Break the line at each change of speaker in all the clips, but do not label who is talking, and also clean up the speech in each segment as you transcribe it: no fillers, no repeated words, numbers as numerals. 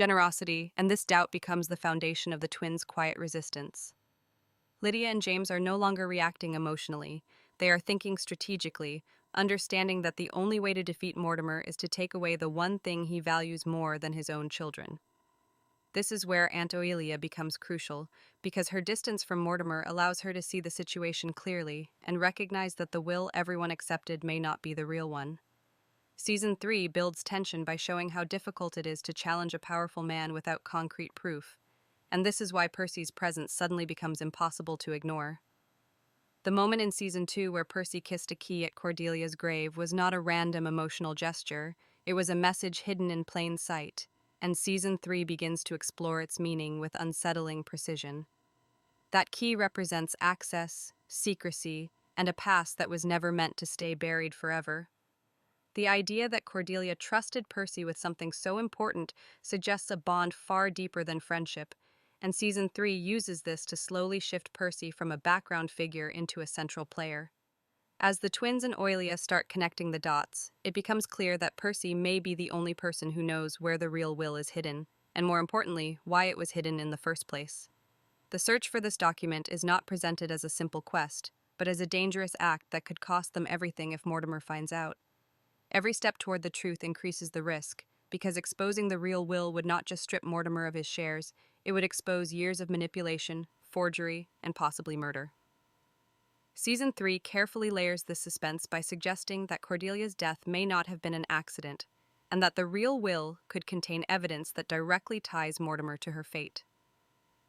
generosity, and this doubt becomes the foundation of the twins' quiet resistance. Lydia and James are no longer reacting emotionally. They are thinking strategically, understanding that the only way to defeat Mortimer is to take away the one thing he values more than his own children. This is where Aunt Oelia becomes crucial, because her distance from Mortimer allows her to see the situation clearly and recognize that the will everyone accepted may not be the real one. Season 3 builds tension by showing how difficult it is to challenge a powerful man without concrete proof, and this is why Percy's presence suddenly becomes impossible to ignore. The moment in Season 2 where Percy kissed a key at Cordelia's grave was not a random emotional gesture, it was a message hidden in plain sight, and Season 3 begins to explore its meaning with unsettling precision. That key represents access, secrecy, and a past that was never meant to stay buried forever. The idea that Cordelia trusted Percy with something so important suggests a bond far deeper than friendship, and Season 3 uses this to slowly shift Percy from a background figure into a central player. As the twins and Oilia start connecting the dots, it becomes clear that Percy may be the only person who knows where the real will is hidden, and more importantly, why it was hidden in the first place. The search for this document is not presented as a simple quest, but as a dangerous act that could cost them everything if Mortimer finds out. Every step toward the truth increases the risk, because exposing the real will would not just strip Mortimer of his shares, it would expose years of manipulation, forgery, and possibly murder. Season 3 carefully layers this suspense by suggesting that Cordelia's death may not have been an accident, and that the real will could contain evidence that directly ties Mortimer to her fate.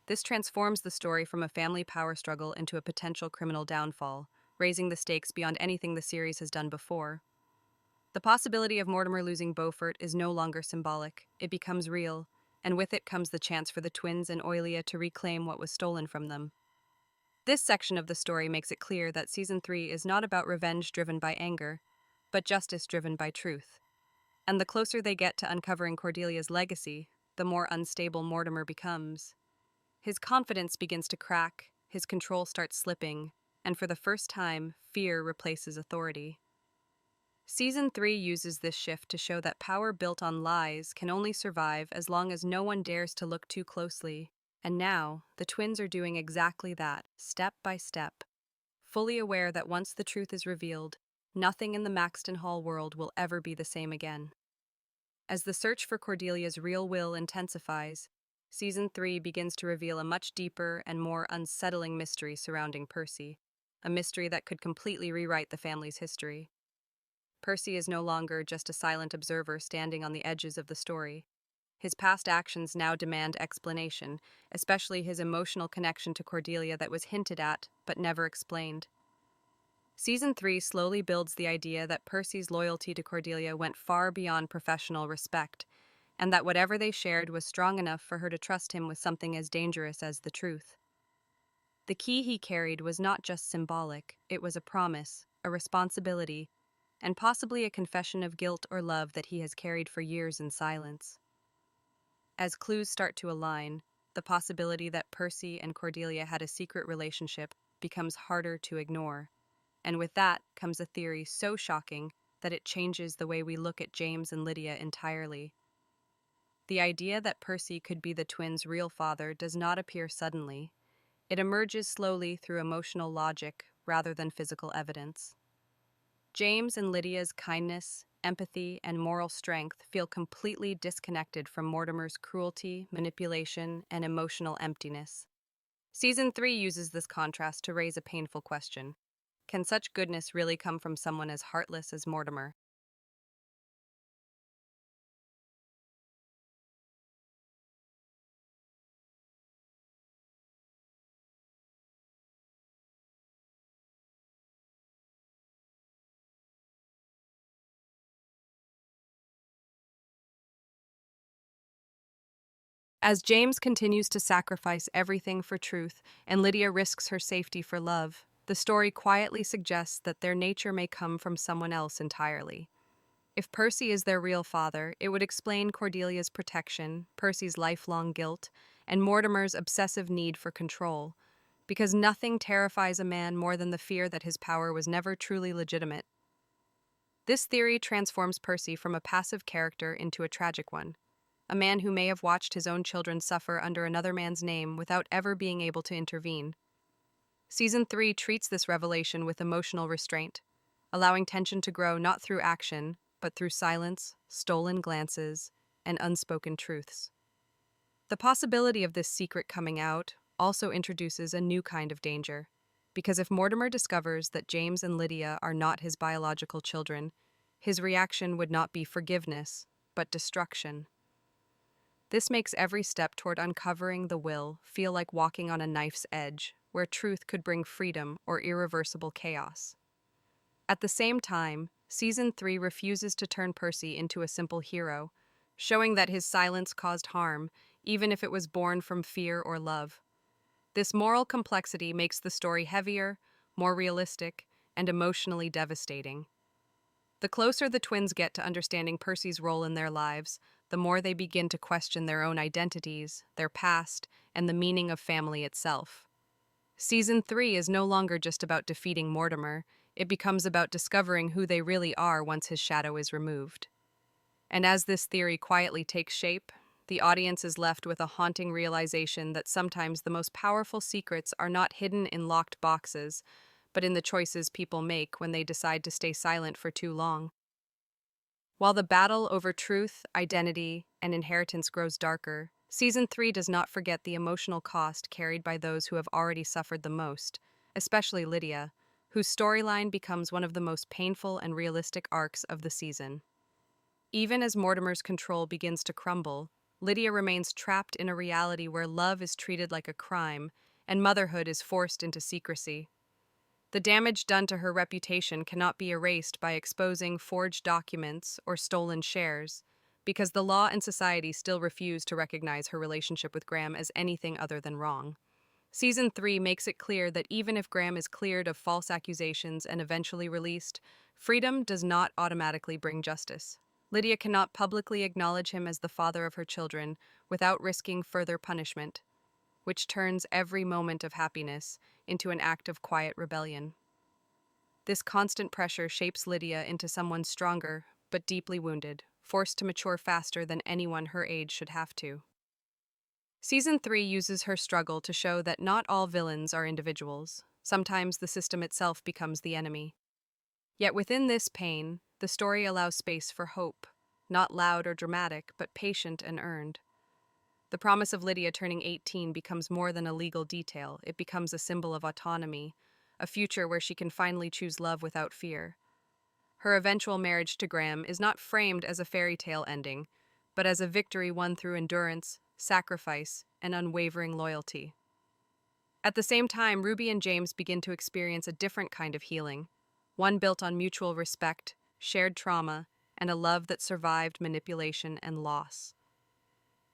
This transforms the story from a family power struggle into a potential criminal downfall, raising the stakes beyond anything the series has done before. The possibility of Mortimer losing Beaufort is no longer symbolic, it becomes real, and with it comes the chance for the twins and Oilia to reclaim what was stolen from them. This section of the story makes it clear that Season 3 is not about revenge driven by anger, but justice driven by truth. And the closer they get to uncovering Cordelia's legacy, the more unstable Mortimer becomes. His confidence begins to crack, his control starts slipping, and for the first time, fear replaces authority. Season 3 uses this shift to show that power built on lies can only survive as long as no one dares to look too closely. And now, the twins are doing exactly that, step by step, fully aware that once the truth is revealed, nothing in the Maxton Hall world will ever be the same again. As the search for Cordelia's real will intensifies, Season 3 begins to reveal a much deeper and more unsettling mystery surrounding Percy, a mystery that could completely rewrite the family's history. Percy is no longer just a silent observer standing on the edges of the story. His past actions now demand explanation, especially his emotional connection to Cordelia that was hinted at but never explained. Season 3 slowly builds the idea that Percy's loyalty to Cordelia went far beyond professional respect, and that whatever they shared was strong enough for her to trust him with something as dangerous as the truth. The key he carried was not just symbolic, it was a promise, a responsibility, and possibly a confession of guilt or love that he has carried for years in silence. As clues start to align, the possibility that Percy and Cordelia had a secret relationship becomes harder to ignore, and with that comes a theory so shocking that it changes the way we look at James and Lydia entirely. The idea that Percy could be the twins' real father does not appear suddenly. It emerges slowly through emotional logic rather than physical evidence. James and Lydia's kindness, empathy, and moral strength feel completely disconnected from Mortimer's cruelty, manipulation, and emotional emptiness. Season 3 uses this contrast to raise a painful question. Can such goodness really come from someone as heartless as Mortimer? As James continues to sacrifice everything for truth and Lydia risks her safety for love, the story quietly suggests that their nature may come from someone else entirely. If Percy is their real father, it would explain Cordelia's protection, Percy's lifelong guilt, and Mortimer's obsessive need for control, because nothing terrifies a man more than the fear that his power was never truly legitimate. This theory transforms Percy from a passive character into a tragic one, a man who may have watched his own children suffer under another man's name without ever being able to intervene. Season 3 treats this revelation with emotional restraint, allowing tension to grow not through action, but through silence, stolen glances, and unspoken truths. The possibility of this secret coming out also introduces a new kind of danger, because if Mortimer discovers that James and Lydia are not his biological children, his reaction would not be forgiveness, but destruction. This makes every step toward uncovering the will feel like walking on a knife's edge, where truth could bring freedom or irreversible chaos. At the same time, Season 3 refuses to turn Percy into a simple hero, showing that his silence caused harm, even if it was born from fear or love. This moral complexity makes the story heavier, more realistic, and emotionally devastating. The closer the twins get to understanding Percy's role in their lives, the more they begin to question their own identities, their past, and the meaning of family itself. Season 3 is no longer just about defeating Mortimer, it becomes about discovering who they really are once his shadow is removed. And as this theory quietly takes shape, the audience is left with a haunting realization that sometimes the most powerful secrets are not hidden in locked boxes, but in the choices people make when they decide to stay silent for too long. While the battle over truth, identity, and inheritance grows darker, Season 3 does not forget the emotional cost carried by those who have already suffered the most, especially Lydia, whose storyline becomes one of the most painful and realistic arcs of the season. Even as Mortimer's control begins to crumble, Lydia remains trapped in a reality where love is treated like a crime and motherhood is forced into secrecy. The damage done to her reputation cannot be erased by exposing forged documents or stolen shares, because the law and society still refuse to recognize her relationship with Graham as anything other than wrong. Season 3 makes it clear that even if Graham is cleared of false accusations and eventually released, freedom does not automatically bring justice. Lydia cannot publicly acknowledge him as the father of her children without risking further punishment, which turns every moment of happiness into an act of quiet rebellion. This constant pressure shapes Lydia into someone stronger, but deeply wounded, forced to mature faster than anyone her age should have to. Season 3 uses her struggle to show that not all villains are individuals. Sometimes the system itself becomes the enemy. Yet within this pain, the story allows space for hope, not loud or dramatic, but patient and earned. The promise of Lydia turning 18 becomes more than a legal detail. It becomes a symbol of autonomy, a future where she can finally choose love without fear. Her eventual marriage to Graham is not framed as a fairy tale ending, but as a victory won through endurance, sacrifice, and unwavering loyalty. At the same time, Ruby and James begin to experience a different kind of healing, one built on mutual respect, shared trauma, and a love that survived manipulation and loss.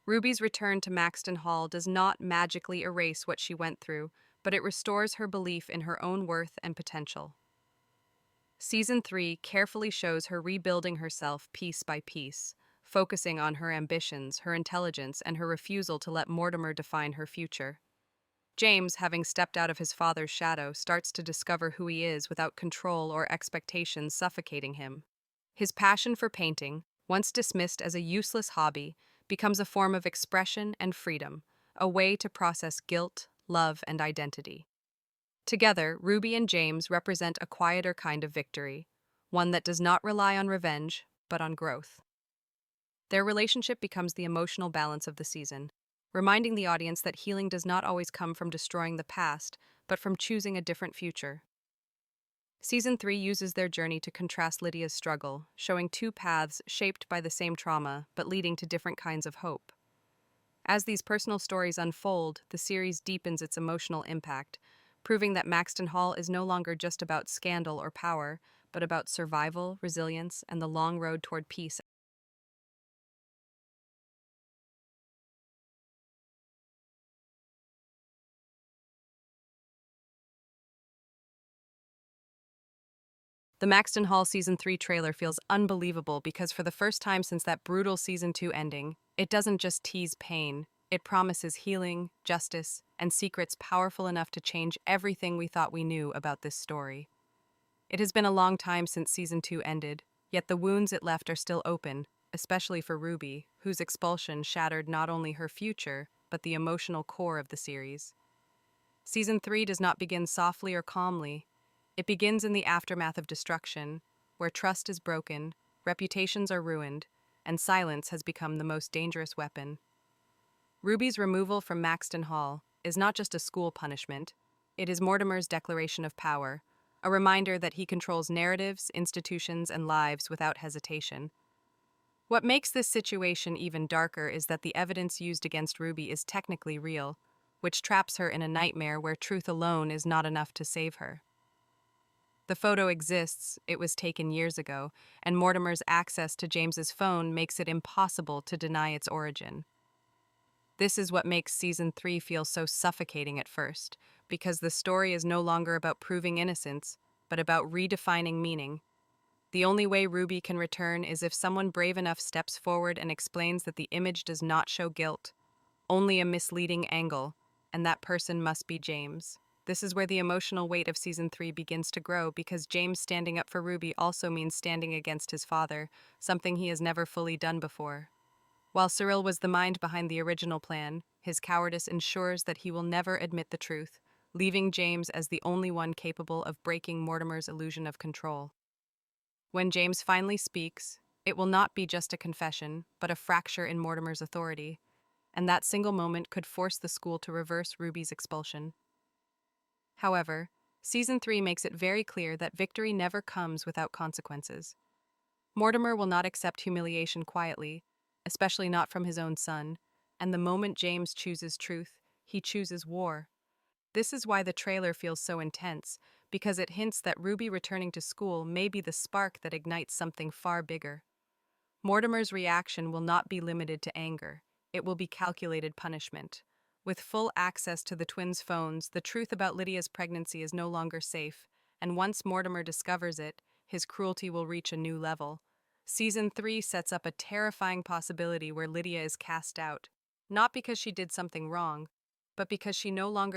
Ruby's return to Maxton Hall does not magically erase what she went through, but it restores her belief in her own worth and potential. Season 3 carefully shows her rebuilding herself piece by piece, focusing on her ambitions, her intelligence, and her refusal to let Mortimer define her future. James, having stepped out of his father's shadow, starts to discover who he is without control or expectations suffocating him. His passion for painting, once dismissed as a useless hobby, becomes a form of expression and freedom, a way to process guilt, love, and identity. Together, Ruby and James represent a quieter kind of victory, one that does not rely on revenge, but on growth. Their relationship becomes the emotional balance of the season, reminding the audience that healing does not always come from destroying the past, but from choosing a different future. Season 3 uses their journey to contrast Lydia's struggle, showing two paths shaped by the same trauma, but leading to different kinds of hope. As these personal stories unfold, the series deepens its emotional impact, proving that Maxton Hall is no longer just about scandal or power, but about survival, resilience, and the long road toward peace. The Maxton Hall Season 3 trailer feels unbelievable because for the first time since that brutal Season 2 ending, it doesn't just tease pain, it promises healing, justice, and secrets powerful enough to change everything we thought we knew about this story. It has been a long time since Season 2 ended, yet the wounds it left are still open, especially for Ruby, whose expulsion shattered not only her future, but the emotional core of the series. Season 3 does not begin softly or calmly. It begins in the aftermath of destruction, where trust is broken, reputations are ruined, and silence has become the most dangerous weapon. Ruby's removal from Maxton Hall is not just a school punishment, it is Mortimer's declaration of power, a reminder that he controls narratives, institutions, and lives without hesitation. What makes this situation even darker is that the evidence used against Ruby is technically real, which traps her in a nightmare where truth alone is not enough to save her. The photo exists, it was taken years ago, and Mortimer's access to James's phone makes it impossible to deny its origin. This is what makes Season 3 feel so suffocating at first, because the story is no longer about proving innocence, but about redefining meaning. The only way Ruby can return is if someone brave enough steps forward and explains that the image does not show guilt, only a misleading angle, and that person must be James. This is where the emotional weight of Season 3 begins to grow, because James standing up for Ruby also means standing against his father, something he has never fully done before. While Cyril was the mind behind the original plan, his cowardice ensures that he will never admit the truth, leaving James as the only one capable of breaking Mortimer's illusion of control. When James finally speaks, it will not be just a confession, but a fracture in Mortimer's authority, and that single moment could force the school to reverse Ruby's expulsion. However, Season 3 makes it very clear that victory never comes without consequences. Mortimer will not accept humiliation quietly, especially not from his own son, and the moment James chooses truth, he chooses war. This is why the trailer feels so intense, because it hints that Ruby returning to school may be the spark that ignites something far bigger. Mortimer's reaction will not be limited to anger, it will be calculated punishment. With full access to the twins' phones, the truth about Lydia's pregnancy is no longer safe, and once Mortimer discovers it, his cruelty will reach a new level. Season 3 sets up a terrifying possibility where Lydia is cast out, not because she did something wrong, but because she no longer